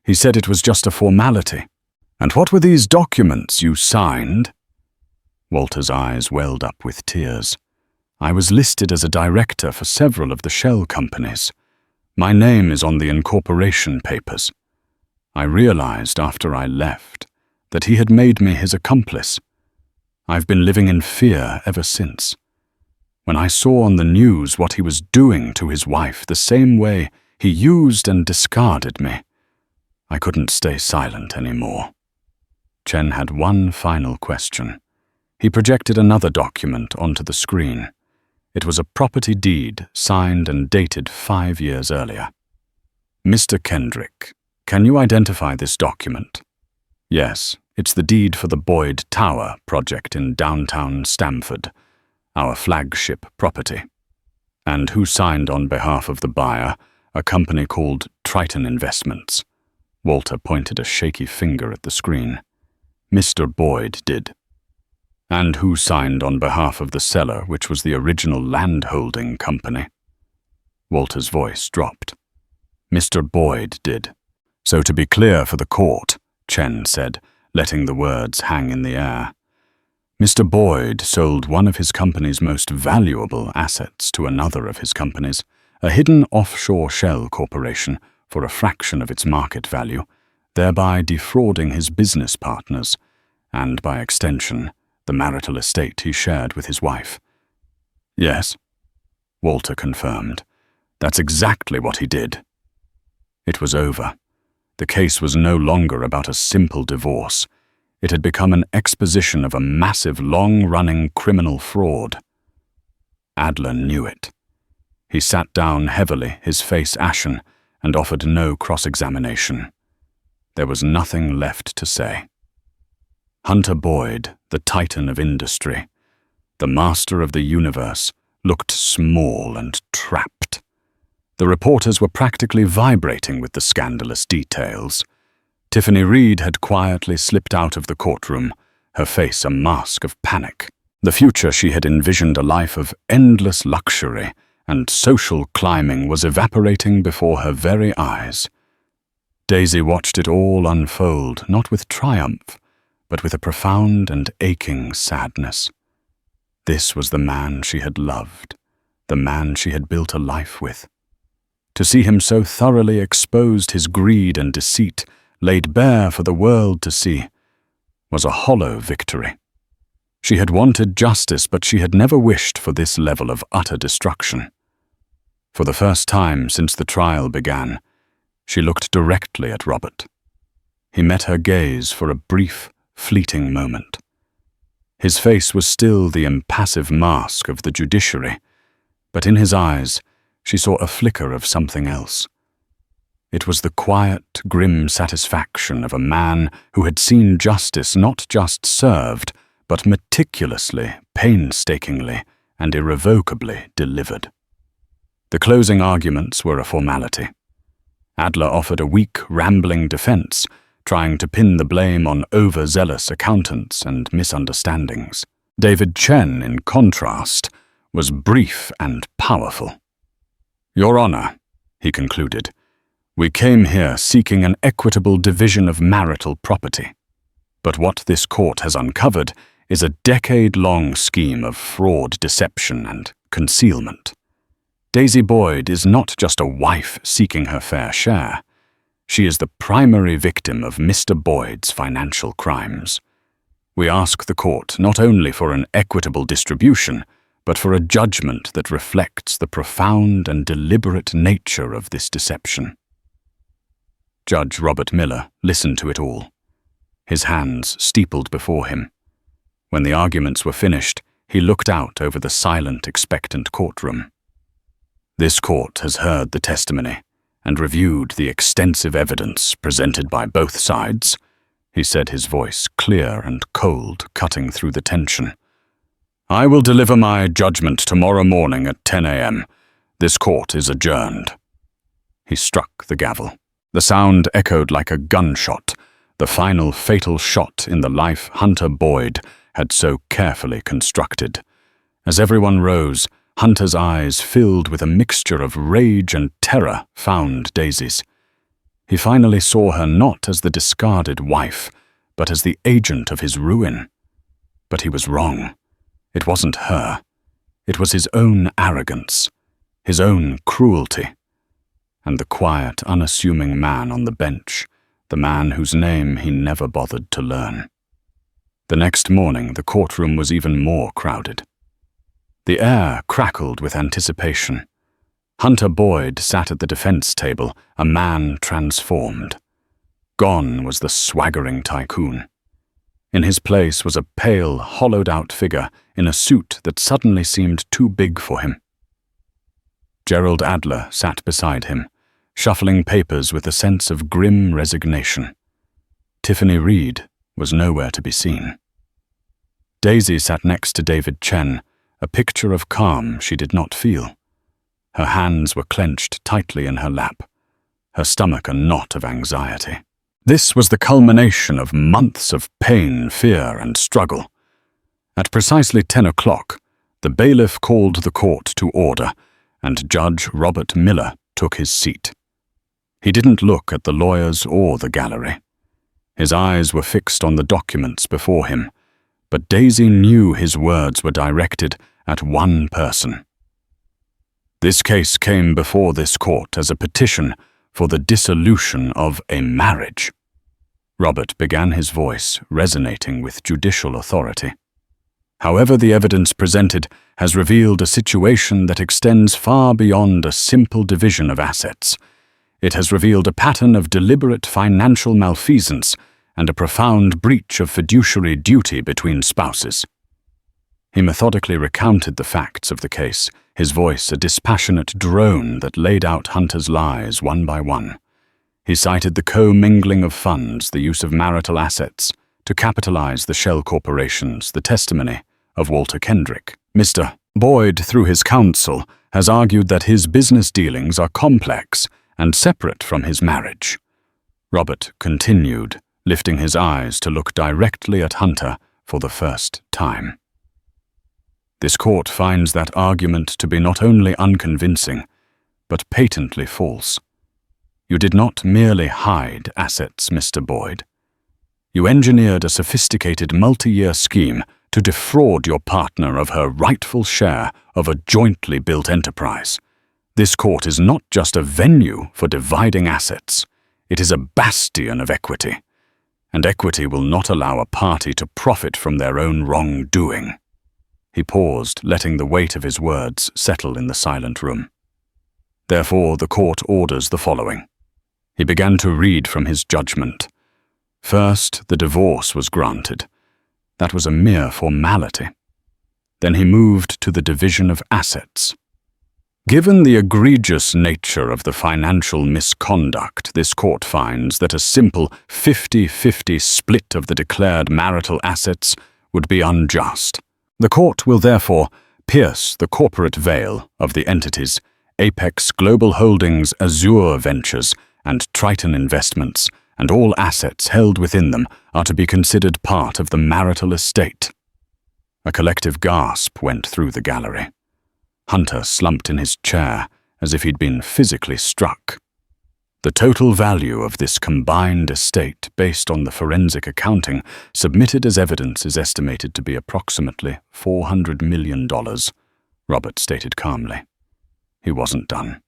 He said it was just a formality." "And what were these documents you signed?" Walter's eyes welled up with tears. "I was listed as a director for several of the shell companies. My name is on the incorporation papers. I realized after I left that he had made me his accomplice. I've been living in fear ever since. When I saw on the news what he was doing to his wife, the same way he used and discarded me, I couldn't stay silent anymore." Chen had one final question. He projected another document onto the screen. It was a property deed signed and dated 5 years earlier. "Mr. Kendrick, can you identify this document?" "Yes, it's the deed for the Boyd Tower project in downtown Stamford, our flagship property." "And who signed on behalf of the buyer, a company called Triton Investments?" Walter pointed a shaky finger at the screen. "Mr. Boyd did." "And who signed on behalf of the seller, which was the original landholding company?" Walter's voice dropped. "Mr. Boyd did." "So to be clear for the court," Chen said, letting the words hang in the air, "Mr. Boyd sold one of his company's most valuable assets to another of his companies, a hidden offshore shell corporation, for a fraction of its market value, thereby defrauding his business partners, and by extension, the marital estate he shared with his wife." "Yes," Walter confirmed. "That's exactly what he did." It was over. The case was no longer about a simple divorce. It had become an exposition of a massive, long-running criminal fraud. Adler knew it. He sat down heavily, his face ashen, and offered no cross-examination. There was nothing left to say. Hunter Boyd, the titan of industry, the master of the universe, looked small and trapped. The reporters were practically vibrating with the scandalous details. Tiffany Reed had quietly slipped out of the courtroom, her face a mask of panic. The future she had envisioned, a life of endless luxury and social climbing, was evaporating before her very eyes. Daisy watched it all unfold, not with triumph, but with a profound and aching sadness. This was the man she had loved, the man she had built a life with. To see him so thoroughly exposed, his greed and deceit laid bare for the world to see, was a hollow victory. She had wanted justice, but she had never wished for this level of utter destruction. For the first time since the trial began, she looked directly at Robert. He met her gaze for a brief, fleeting moment. His face was still the impassive mask of the judiciary, but in his eyes she saw a flicker of something else. It was the quiet, grim satisfaction of a man who had seen justice not just served, but meticulously, painstakingly, and irrevocably delivered. The closing arguments were a formality. Adler offered a weak, rambling defense, trying to pin the blame on overzealous accountants and misunderstandings. David Chen, in contrast, was brief and powerful. "Your Honor," he concluded, "we came here seeking an equitable division of marital property. But what this court has uncovered is a decade-long scheme of fraud, deception, and concealment. Daisy Boyd is not just a wife seeking her fair share. She is the primary victim of Mr. Boyd's financial crimes. We ask the court not only for an equitable distribution, but for a judgment that reflects the profound and deliberate nature of this deception." Judge Robert Miller listened to it all, his hands steepled before him. When the arguments were finished, he looked out over the silent, expectant courtroom. "This court has heard the testimony and reviewed the extensive evidence presented by both sides," he said, his voice clear and cold, cutting through the tension. "I will deliver my judgment tomorrow morning at 10 a.m. This court is adjourned." He struck the gavel. The sound echoed like a gunshot, the final fatal shot in the life Hunter Boyd had so carefully constructed. As everyone rose, Hunter's eyes, filled with a mixture of rage and terror, found Daisy's. He finally saw her not as the discarded wife, but as the agent of his ruin. But he was wrong. It wasn't her. It was his own arrogance, his own cruelty. And the quiet, unassuming man on the bench, the man whose name he never bothered to learn. The next morning, the courtroom was even more crowded. The air crackled with anticipation. Hunter Boyd sat at the defense table, a man transformed. Gone was the swaggering tycoon. In his place was a pale, hollowed-out figure in a suit that suddenly seemed too big for him. Gerald Adler sat beside him, shuffling papers with a sense of grim resignation. Tiffany Reed was nowhere to be seen. Daisy sat next to David Chen, a picture of calm she did not feel. Her hands were clenched tightly in her lap, her stomach a knot of anxiety. This was the culmination of months of pain, fear, and struggle. At precisely 10 o'clock, the bailiff called the court to order, and Judge Robert Miller took his seat. He didn't look at the lawyers or the gallery. His eyes were fixed on the documents before him, but Daisy knew his words were directed at one person. This case came before this court as a petition for the dissolution of a marriage. Robert began, his voice resonating with judicial authority. However, the evidence presented has revealed a situation that extends far beyond a simple division of assets. It has revealed a pattern of deliberate financial malfeasance and a profound breach of fiduciary duty between spouses. He methodically recounted the facts of the case, his voice a dispassionate drone that laid out Hunter's lies one by one. He cited the co-mingling of funds, the use of marital assets, to capitalize the shell corporations, the testimony of Walter Kendrick. Mr. Boyd, through his counsel, has argued that his business dealings are complex and separate from his marriage. Robert continued, lifting his eyes to look directly at Hunter for the first time. This court finds that argument to be not only unconvincing, but patently false. You did not merely hide assets, Mr. Boyd. You engineered a sophisticated multi-year scheme to defraud your partner of her rightful share of a jointly built enterprise. This court is not just a venue for dividing assets. It is a bastion of equity, and equity will not allow a party to profit from their own wrongdoing. He paused, letting the weight of his words settle in the silent room. Therefore, the court orders the following. He began to read from his judgment. First, the divorce was granted. That was a mere formality. Then he moved to the division of assets. Given the egregious nature of the financial misconduct, this court finds that a simple 50-50 split of the declared marital assets would be unjust. The court will therefore pierce the corporate veil of the entities Apex Global Holdings, Azure Ventures, and Triton Investments, and all assets held within them are to be considered part of the marital estate. A collective gasp went through the gallery. Hunter slumped in his chair as if he'd been physically struck. The total value of this combined estate, based on the forensic accounting submitted as evidence, is estimated to be approximately $400 million, Robert stated calmly. He wasn't done.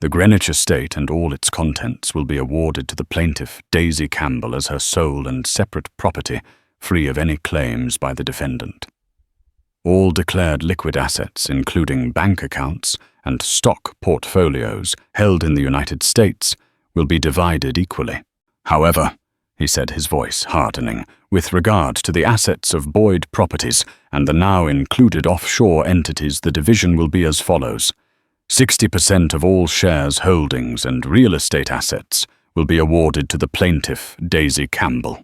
The Greenwich estate and all its contents will be awarded to the plaintiff, Daisy Campbell, as her sole and separate property, free of any claims by the defendant. All declared liquid assets, including bank accounts and stock portfolios held in the United States, will be divided equally. However, he said, his voice hardening, with regard to the assets of Boyd Properties and the now included offshore entities, the division will be as follows. 60% of all shares, holdings, and real estate assets will be awarded to the plaintiff, Daisy Campbell.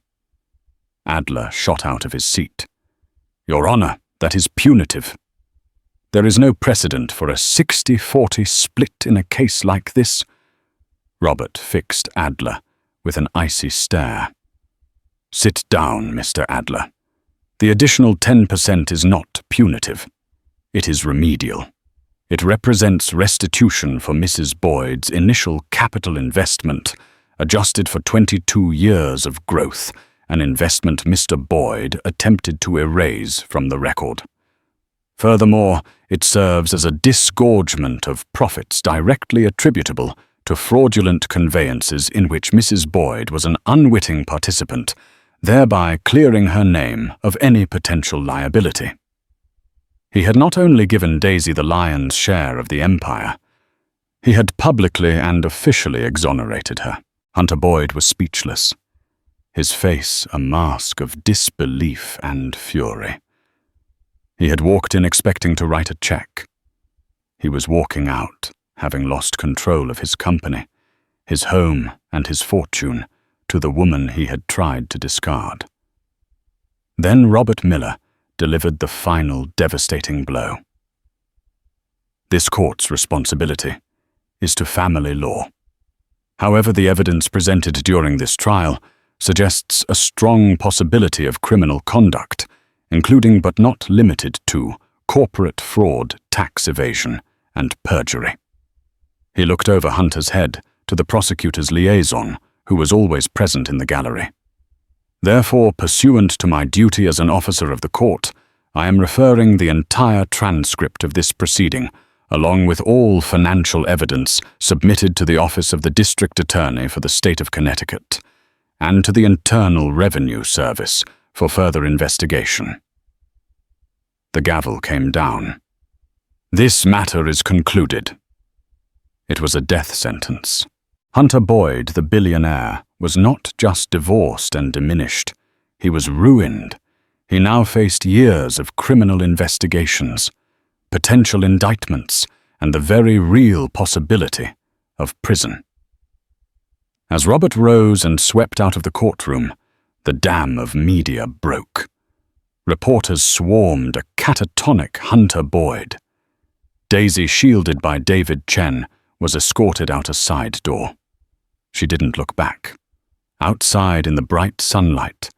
Adler shot out of his seat. Your Honor, that is punitive. There is no precedent for a 60-40 split in a case like this. Robert fixed Adler with an icy stare. Sit down, Mr. Adler. The additional 10% is not punitive. It is remedial. It represents restitution for Mrs. Boyd's initial capital investment, adjusted for 22 years of growth, an investment Mr. Boyd attempted to erase from the record. Furthermore, it serves as a disgorgement of profits directly attributable to fraudulent conveyances in which Mrs. Boyd was an unwitting participant, thereby clearing her name of any potential liability. He had not only given Daisy the lion's share of the empire, he had publicly and officially exonerated her. Hunter Boyd was speechless, his face a mask of disbelief and fury. He had walked in expecting to write a check. He was walking out, having lost control of his company, his home and his fortune, to the woman he had tried to discard. Then Robert Miller delivered the final devastating blow. This court's responsibility is to family law. However, the evidence presented during this trial suggests a strong possibility of criminal conduct, including but not limited to corporate fraud, tax evasion, and perjury. He looked over Hunter's head to the prosecutor's liaison, who was always present in the gallery. Therefore, pursuant to my duty as an officer of the court, I am referring the entire transcript of this proceeding, along with all financial evidence submitted to the Office of the District Attorney for the State of Connecticut, and to the Internal Revenue Service for further investigation. The gavel came down. This matter is concluded. It was a death sentence. Hunter Boyd, the billionaire, was not just divorced and diminished. He was ruined. He now faced years of criminal investigations, potential indictments, and the very real possibility of prison. As Robert rose and swept out of the courtroom, the dam of media broke. Reporters swarmed a catatonic Hunter Boyd. Daisy, shielded by David Chen, was escorted out a side door. She didn't look back. Outside in the bright sunlight,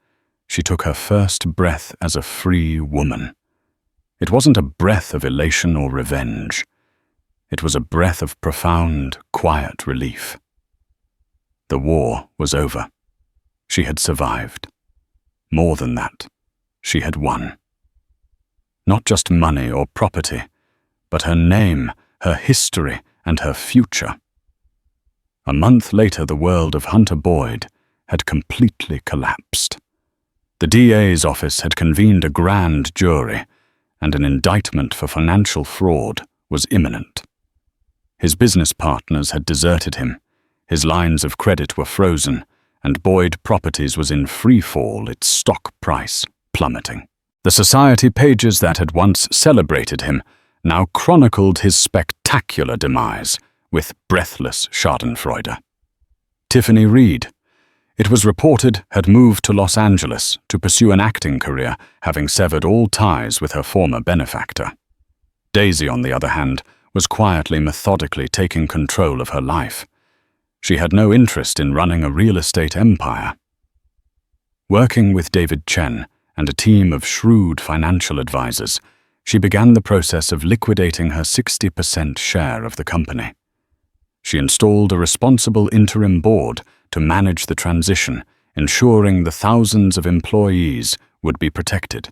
she took her first breath as a free woman. It wasn't a breath of elation or revenge. It was a breath of profound, quiet relief. The war was over. She had survived. More than that, she had won. Not just money or property, but her name, her history, and her future. A month later, the world of Hunter Boyd had completely collapsed. The DA's office had convened a grand jury, and an indictment for financial fraud was imminent. His business partners had deserted him, his lines of credit were frozen, and Boyd Properties was in free fall, its stock price plummeting. The society pages that had once celebrated him now chronicled his spectacular demise with breathless schadenfreude. Tiffany Reed, it was reported, had moved to Los Angeles to pursue an acting career, having severed all ties with her former benefactor. Daisy, on the other hand, was quietly, methodically taking control of her life. She had no interest in running a real estate empire. Working with David Chen and a team of shrewd financial advisors, she began the process of liquidating her 60% share of the company. She installed a responsible interim board to manage the transition, ensuring the thousands of employees would be protected.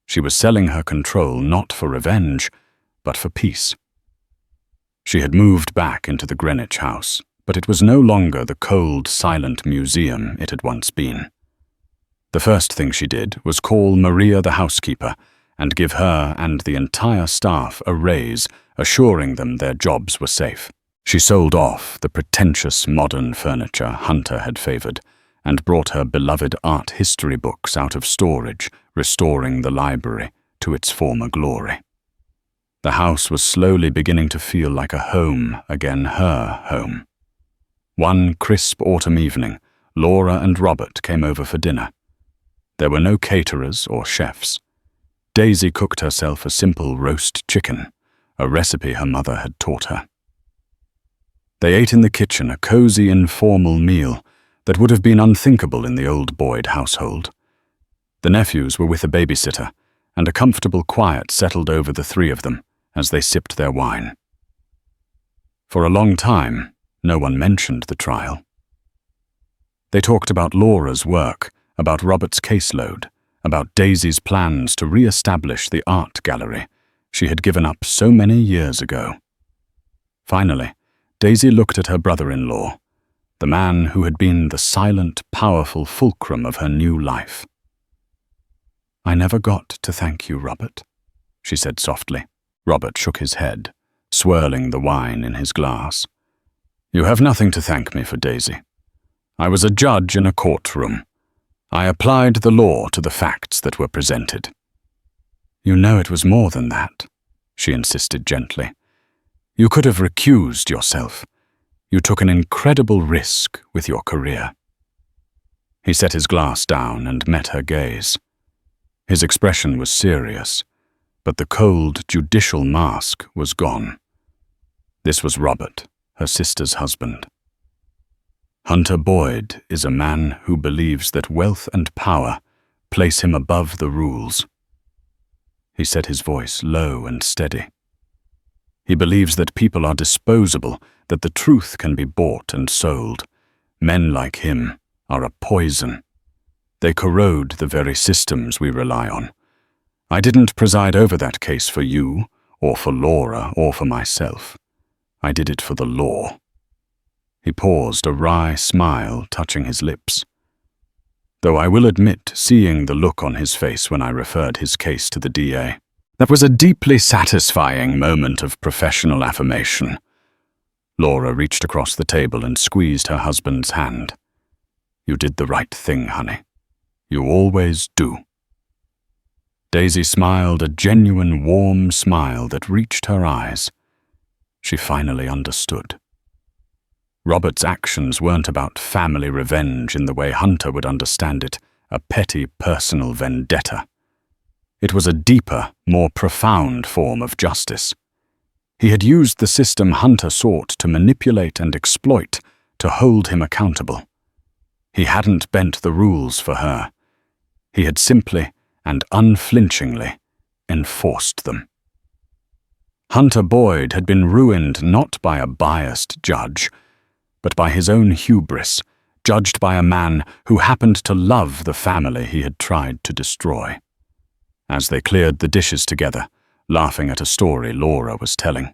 She was selling her control not for revenge, but for peace. She had moved back into the Greenwich house, but it was no longer the cold, silent museum it had once been. The first thing she did was call Maria the housekeeper and give her and the entire staff a raise, assuring them their jobs were safe. She sold off the pretentious modern furniture Hunter had favored and brought her beloved art history books out of storage, restoring the library to its former glory. The house was slowly beginning to feel like a home again, her home. One crisp autumn evening, Laura and Robert came over for dinner. There were no caterers or chefs. Daisy cooked herself a simple roast chicken, a recipe her mother had taught her. They ate in the kitchen, a cozy, informal meal that would have been unthinkable in the old Boyd household. The nephews were with a babysitter, and a comfortable quiet settled over the three of them as they sipped their wine. For a long time, no one mentioned the trial. They talked about Laura's work, about Robert's caseload, about Daisy's plans to re-establish the art gallery she had given up so many years ago. Finally, Daisy looked at her brother-in-law, the man who had been the silent, powerful fulcrum of her new life. "I never got to thank you, Robert," she said softly. Robert shook his head, swirling the wine in his glass. "You have nothing to thank me for, Daisy. I was a judge in a courtroom. I applied the law to the facts that were presented." "You know it was more than that," she insisted gently. "You could have recused yourself. You took an incredible risk with your career." He set his glass down and met her gaze. His expression was serious, but the cold, judicial mask was gone. This was Robert, her sister's husband. "Hunter Boyd is a man who believes that wealth and power place him above the rules." He said, his voice low and steady. "He believes that people are disposable, that the truth can be bought and sold. Men like him are a poison. They corrode the very systems we rely on. I didn't preside over that case for you, or for Laura, or for myself. I did it for the law." He paused, a wry smile touching his lips. Though I will admit seeing the look on his face when I referred his case to the DA. That was a deeply satisfying moment of professional affirmation. Laura reached across the table and squeezed her husband's hand. "You did the right thing, honey. You always do." Daisy smiled a genuine, warm smile that reached her eyes. She finally understood. Robert's actions weren't about family revenge in the way Hunter would understand it, a petty personal vendetta. It was a deeper, more profound form of justice. He had used the system Hunter sought to manipulate and exploit to hold him accountable. He hadn't bent the rules for her. He had simply and unflinchingly enforced them. Hunter Boyd had been ruined not by a biased judge, but by his own hubris, judged by a man who happened to love the family he had tried to destroy. As they cleared the dishes together, laughing at a story Laura was telling,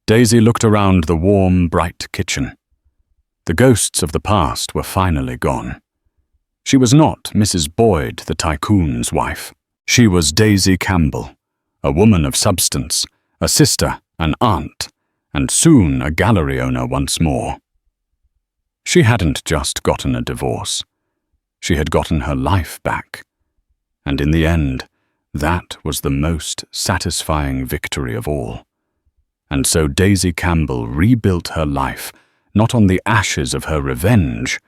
Daisy looked around the warm, bright kitchen. The ghosts of the past were finally gone. She was not Mrs. Boyd, the tycoon's wife. She was Daisy Campbell, a woman of substance, a sister, an aunt, and soon a gallery owner once more. She hadn't just gotten a divorce. She had gotten her life back. And in the end, that was the most satisfying victory of all. And so Daisy Campbell rebuilt her life, not on the ashes of her revenge,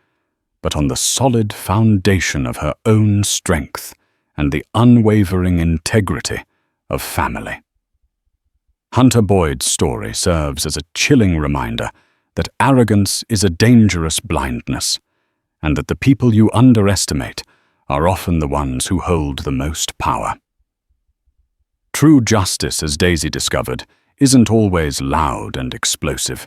but on the solid foundation of her own strength and the unwavering integrity of family. Hunter Boyd's story serves as a chilling reminder that arrogance is a dangerous blindness, and that the people you underestimate are often the ones who hold the most power. True justice, as Daisy discovered, isn't always loud and explosive.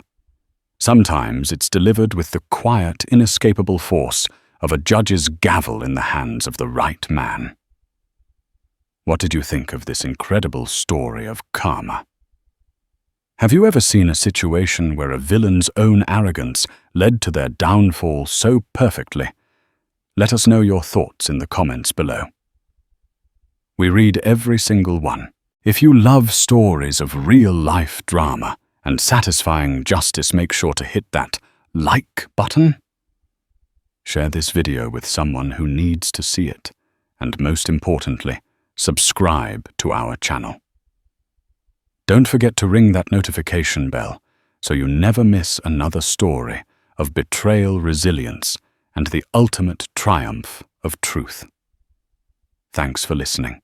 Sometimes it's delivered with the quiet, inescapable force of a judge's gavel in the hands of the right man. What did you think of this incredible story of karma? Have you ever seen a situation where a villain's own arrogance led to their downfall so perfectly? Let us know your thoughts in the comments below. We read every single one. If you love stories of real-life drama and satisfying justice, make sure to hit that like button. Share this video with someone who needs to see it, and most importantly, subscribe to our channel. Don't forget to ring that notification bell so you never miss another story of betrayal, resilience, and the ultimate triumph of truth. Thanks for listening.